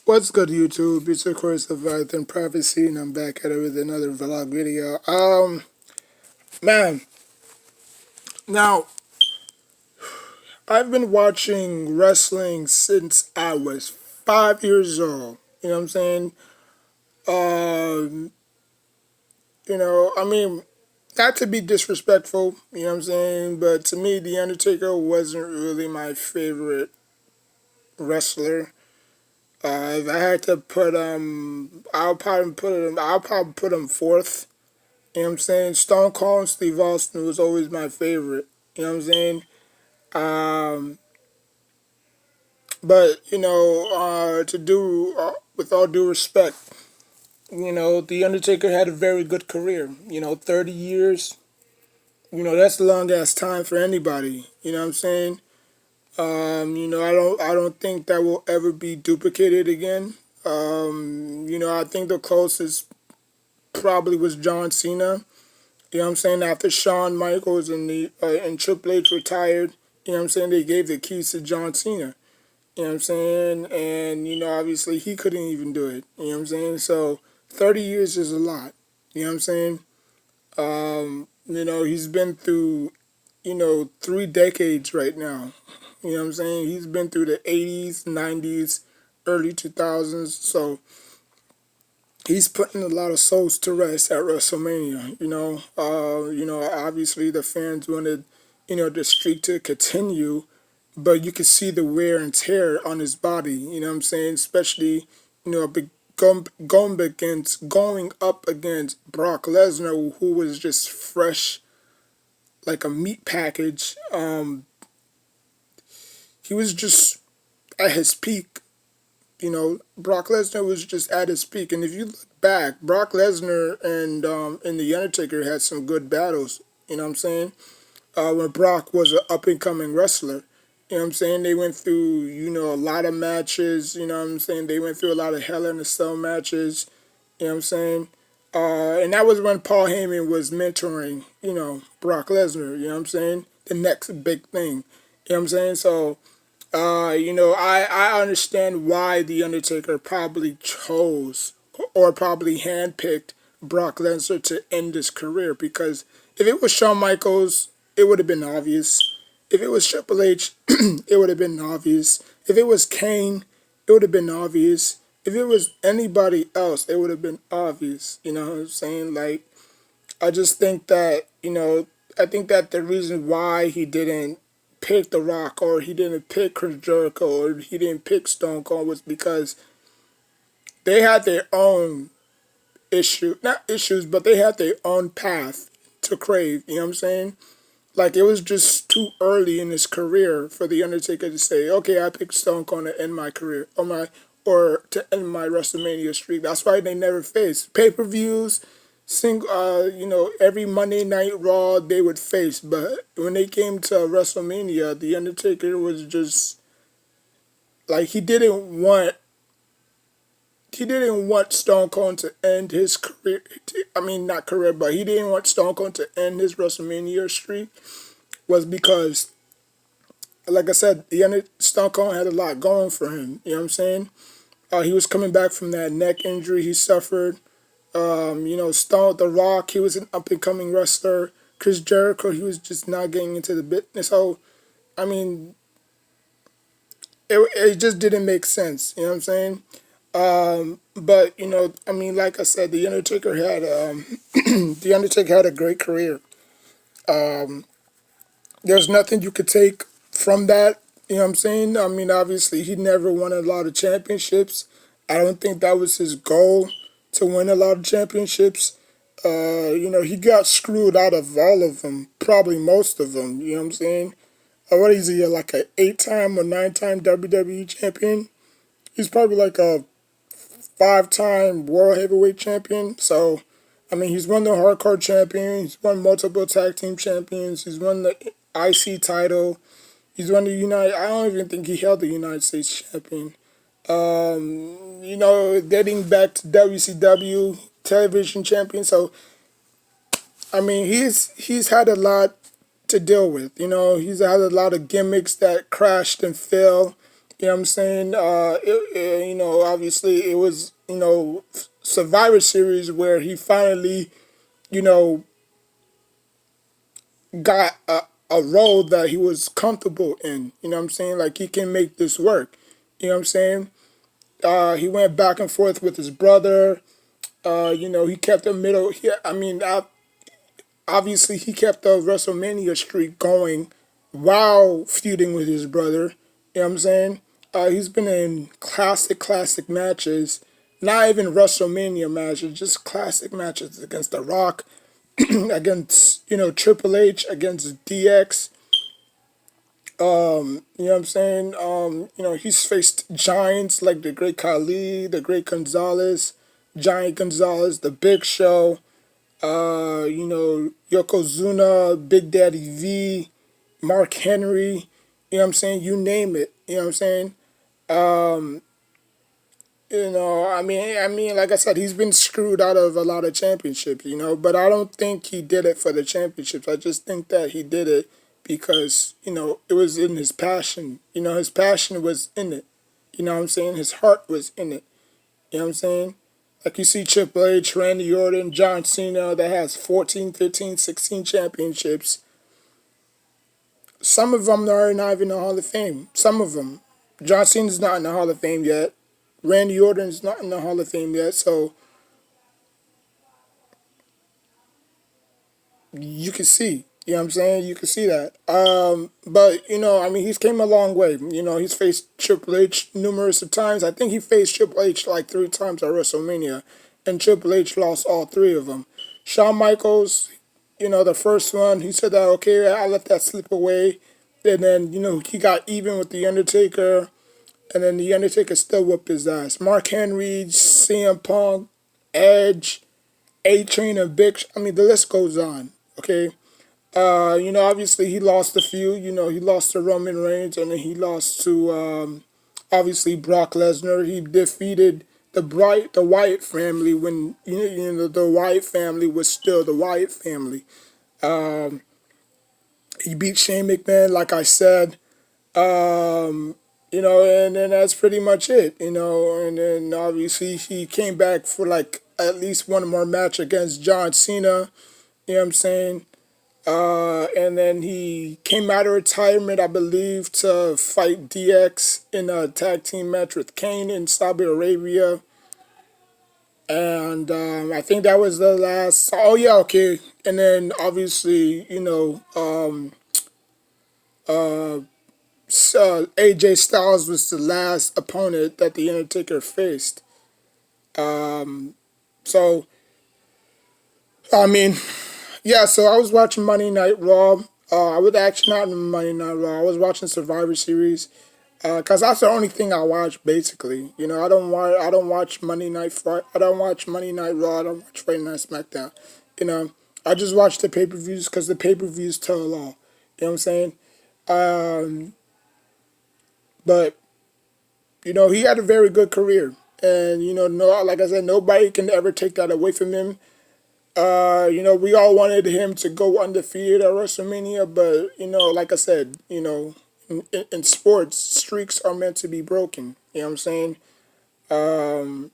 What's good, YouTube? It's of course the Violent Prophecy, and I'm back at it with another vlog video. Man, now I've been watching wrestling since I was 5 years old. You know what I'm saying? Um, I mean, not to be disrespectful. You know what I'm saying? But to me, the Undertaker wasn't really my favorite wrestler. If I had to put I'll probably put him fourth. You know what I'm saying? Stone Cold and Steve Austin was always my favorite. You know what I'm saying? Um, but with all due respect, the Undertaker had a very good career. 30 years. That's a long ass time for anybody. You know what I'm saying? I don't think that will ever be duplicated again. I think the closest probably was John Cena. You know what I'm saying? After Shawn Michaels and Triple H retired, you know what I'm saying, they gave the keys to John Cena. You know what I'm saying? And, obviously he couldn't even do it. You know what I'm saying? So 30 years is a lot. You know what I'm saying? He's been through, 3 decades right now. You know what I'm saying? He's been through the 80s, 90s, early 2000s. So he's putting a lot of souls to rest at WrestleMania. Obviously the fans wanted, the streak to continue, but you could see the wear and tear on his body. You know what I'm saying? Especially, going up against Brock Lesnar, who was just fresh like a meat package. He was just at his peak. Brock Lesnar was just at his peak. And if you look back, Brock Lesnar and the Undertaker had some good battles. You know what I'm saying? When Brock was an up and coming wrestler. You know what I'm saying? They went through, a lot of matches. You know what I'm saying? They went through a lot of Hell in a Cell matches. You know what I'm saying? And that was when Paul Heyman was mentoring, Brock Lesnar. You know what I'm saying? The next big thing. You know what I'm saying? So I understand why The Undertaker probably chose or probably handpicked Brock Lesnar to end his career, because if it was Shawn Michaels, it would have been obvious. If it was Triple H, it would have been obvious. If it was Kane, it would have been obvious. If it was anybody else, it would have been obvious. You know what I'm saying? Like, I just think that, I think that the reason why he didn't pick The Rock, or he didn't pick Chris Jericho, or he didn't pick Stone Cold, was because they had their own not issues, but they had their own path to crave. You know what I'm saying? Like, it was just too early in his career for The Undertaker to say, okay, I picked Stone Cold to end my career, or to end my WrestleMania streak. That's why they never faced pay-per-views. Every Monday Night Raw they would face, but when they came to WrestleMania, The Undertaker was just like, he didn't want Stone Cold to end his career. I mean, not career, but he didn't want Stone Cold to end his WrestleMania streak, was because, like I said, Stone Cold had a lot going for him. You know what I'm saying? He was coming back from that neck injury he suffered. Stone The Rock, he was an up and coming wrestler. Chris Jericho, he was just not getting into the business. So, I mean, it just didn't make sense. You know what I'm saying? But like I said, the Undertaker had a great career. There's nothing you could take from that. You know what I'm saying? I mean, obviously, he never won a lot of championships. I don't think that was his goal, to win a lot of championships. He got screwed out of all of them, probably most of them. You know what I'm saying? What is he, like a 8-time or 9-time WWE champion? He's probably like a 5-time World Heavyweight Champion. So, I mean, he's won the Hardcore Champion. He's won multiple Tag Team Champions. He's won the IC title. He's won the United. I don't even think he held the United States Champion. Dating back to WCW Television Champion. So, I mean, he's had a lot to deal with. He's had a lot of gimmicks that crashed and fell. You know what I'm saying? Obviously it was, Survivor Series where he finally, you know, got a role that he was comfortable in. You know what I'm saying? Like he can make this work. You know what I'm saying? He went back and forth with his brother. He kept the middle. Obviously he kept the WrestleMania streak going while feuding with his brother. You know what I'm saying? He's been in classic matches. Not even WrestleMania matches, just classic matches against The Rock, against Triple H, against DX. You know what I'm saying? He's faced giants like the Great Khali, the Great Gonzalez, Giant Gonzalez, the Big Show. Yokozuna, Big Daddy V, Mark Henry. You know what I'm saying? You name it. You know what I'm saying? Like I said, he's been screwed out of a lot of championships, but I don't think he did it for the championships. I just think that he did it because, it was in his passion. His passion was in it. You know what I'm saying? His heart was in it. You know what I'm saying? Like you see Triple H, Randy Orton, John Cena that has 14, 15, 16 championships. Some of them are not even in the Hall of Fame. Some of them. John Cena's not in the Hall of Fame yet. Randy Orton's not in the Hall of Fame yet, so you can see. You know what I'm saying? You can see that. But he's came a long way. He's faced Triple H numerous of times. I think he faced Triple H like 3 times at WrestleMania, and Triple H lost all 3 of them. Shawn Michaels, the first one, he said that okay, I let that slip away, and then he got even with the Undertaker, and then the Undertaker still whooped his ass. Mark Henry, CM Punk, Edge, A Train, and the list goes on. Okay. Obviously he lost a few. He lost to Roman Reigns, and then he lost to obviously Brock Lesnar. He defeated the Wyatt family when the Wyatt family was still the Wyatt family. He beat Shane McMahon, like I said. And then that's pretty much it. And then obviously he came back for like at least one more match against John Cena. You know what I'm saying? And then he came out of retirement, I believe, to fight DX in a tag team match with Kane in Saudi Arabia. And I think that was the last. Oh, yeah, okay. And then obviously, AJ Styles was the last opponent that The Undertaker faced. So, I mean, yeah, so I was watching Monday Night Raw. I was actually not in Monday Night Raw. I was watching Survivor Series because that's the only thing I watch basically. I don't watch Monday Night I don't watch Monday Night Raw. I don't watch Friday Night SmackDown. You know, I just watch the pay-per-views because the pay-per-views tell it all. You know what I'm saying? But he had a very good career, and no, like I said, nobody can ever take that away from him. We all wanted him to go undefeated at WrestleMania, but like I said, in sports, streaks are meant to be broken. You know what I'm saying? Um,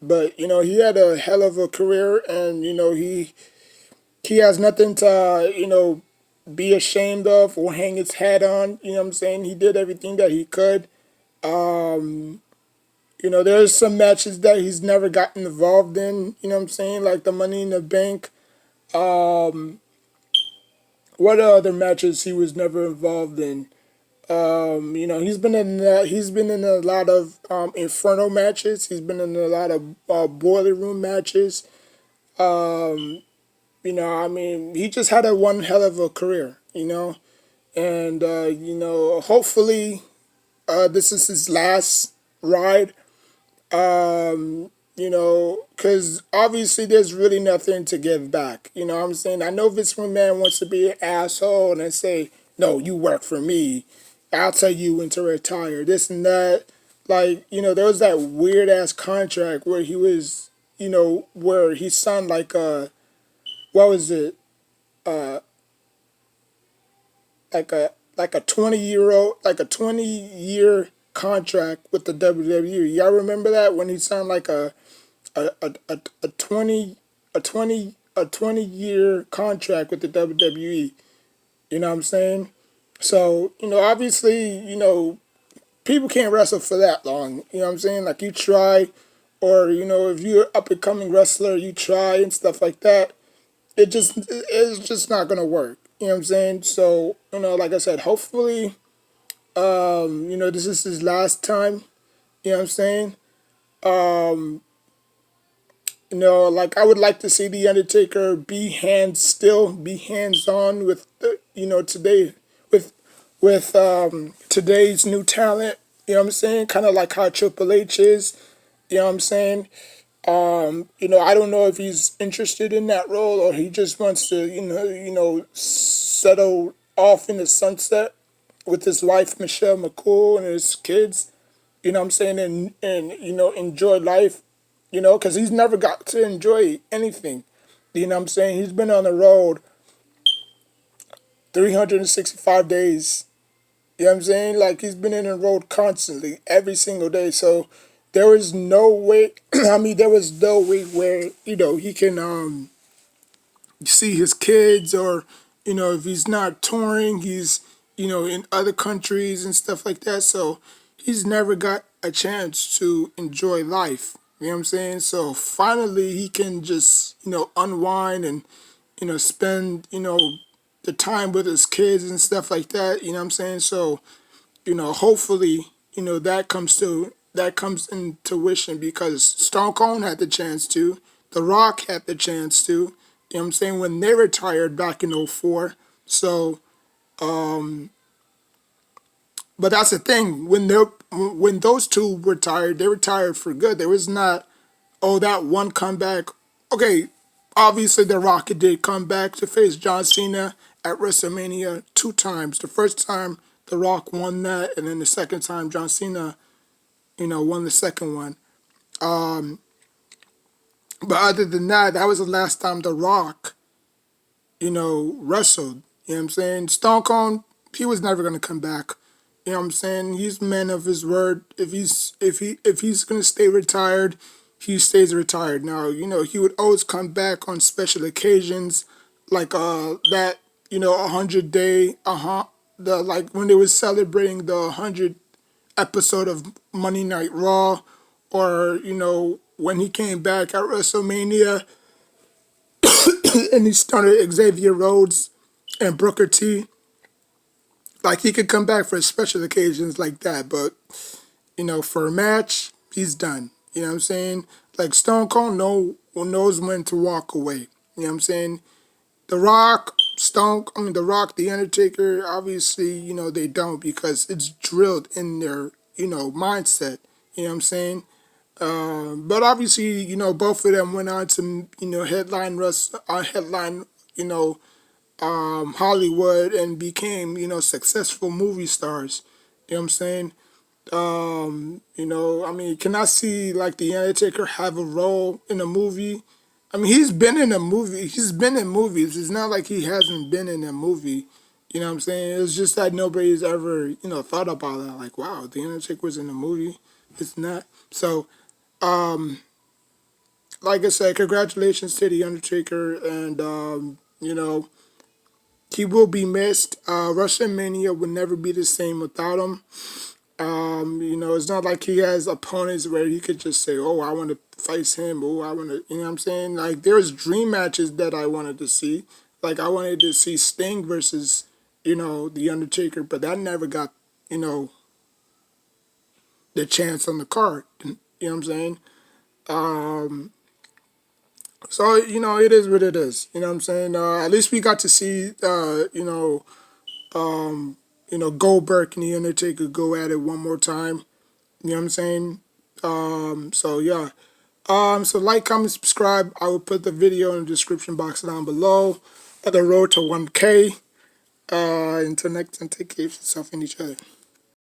but he had a hell of a career, and he has nothing to be ashamed of or hang his hat on. You know what I'm saying? He did everything that he could. There's some matches that he's never gotten involved in. You know what I'm saying? Like the Money in the Bank. What other matches he was never involved in? He's been in a lot of Inferno matches. He's been in a lot of Boiler Room matches. He just had a one hell of a career. And hopefully this is his last ride. Because obviously there's really nothing to give back. You know what I'm saying? I know Vince McMahon wants to be an asshole and say, no, you work for me. I'll tell you when to retire, this and that. Like, there was that weird ass contract where he was, where he signed like what was it? Like like a 20-year contract with the WWE. Y'all remember that when he signed like a 20-year contract with the WWE. You know what I'm saying? So, obviously, people can't wrestle for that long. You know what I'm saying? Like you try, or if you're up and coming wrestler, you try and stuff like that. It's just not gonna work. You know what I'm saying? So, like I said, hopefully, this is his last time. You know what I'm saying? Um, like I would like to see the Undertaker be hands on with today with today's new talent. You know what I'm saying? Kind of like how Triple H is. You know what I'm saying? I don't know if he's interested in that role or he just wants to, settle off in the sunset with his wife Michelle McCool and his kids. You know what I'm saying? And enjoy life. Because he's never got to enjoy anything. You know what I'm saying? He's been on the road 365 days. You know what I'm saying? Like he's been in the road constantly, every single day. So there was no way. I mean, there was no way where he can see his kids, or if he's not touring, he's in other countries and stuff like that. So he's never got a chance to enjoy life. You know what I'm saying? So finally, he can just unwind and spend the time with his kids and stuff like that. You know what I'm saying? So hopefully, that comes into fruition because Stone Cold had the chance to, The Rock had the chance to, you know what I'm saying, when they retired back in '04. So, but that's the thing, when those two retired, they retired for good. There was not, oh, that one comeback. Okay, obviously The Rock did come back to face John Cena at WrestleMania 2 times. The first time The Rock won that, and then the second time John Cena, won the second one. But other than that, that was the last time The Rock, wrestled. You know what I'm saying? Stone Cold, he was never gonna come back. You know what I'm saying? He's a man of his word. If he's gonna stay retired, he stays retired. Now, he would always come back on special occasions, like that, 100 day, the like when they were celebrating the 100 episode of Monday Night Raw, or when he came back at WrestleMania and he started Xavier Rhodes and Booker T. Like he could come back for special occasions like that, but for a match, he's done. You know what I'm saying? Like Stone Cold knows when to walk away. You know what I'm saying? The Rock, The Undertaker, obviously, they don't because it's drilled in their, mindset. You know what I'm saying? But obviously, both of them went on to, headline, you know, Hollywood and became, successful movie stars. You know what I'm saying? I mean, can I see like The Undertaker have a role in a movie? I mean, he's been in a movie. He's been in movies. It's not like he hasn't been in a movie. You know what I'm saying? It's just that nobody's ever, thought about that. Like, wow, The Undertaker was in a movie. It's not. So, like I said, congratulations to The Undertaker. And, he will be missed. WrestleMania would never be the same without him. It's not like he has opponents where he could just say, "Oh, I want to face him." Oh, I want to, you know what I'm saying? Like there's dream matches that I wanted to see. Like I wanted to see Sting versus, The Undertaker, but that never got, you know, the chance on the card. You know what I'm saying? So it is what it is. You know what I'm saying? At least we got to see, Goldberg and The Undertaker go at it one more time. You know what I'm saying? So yeah. So like, comment, subscribe. I will put the video in the description box down below. The road to 1K. Until next time, take care of yourself and each other.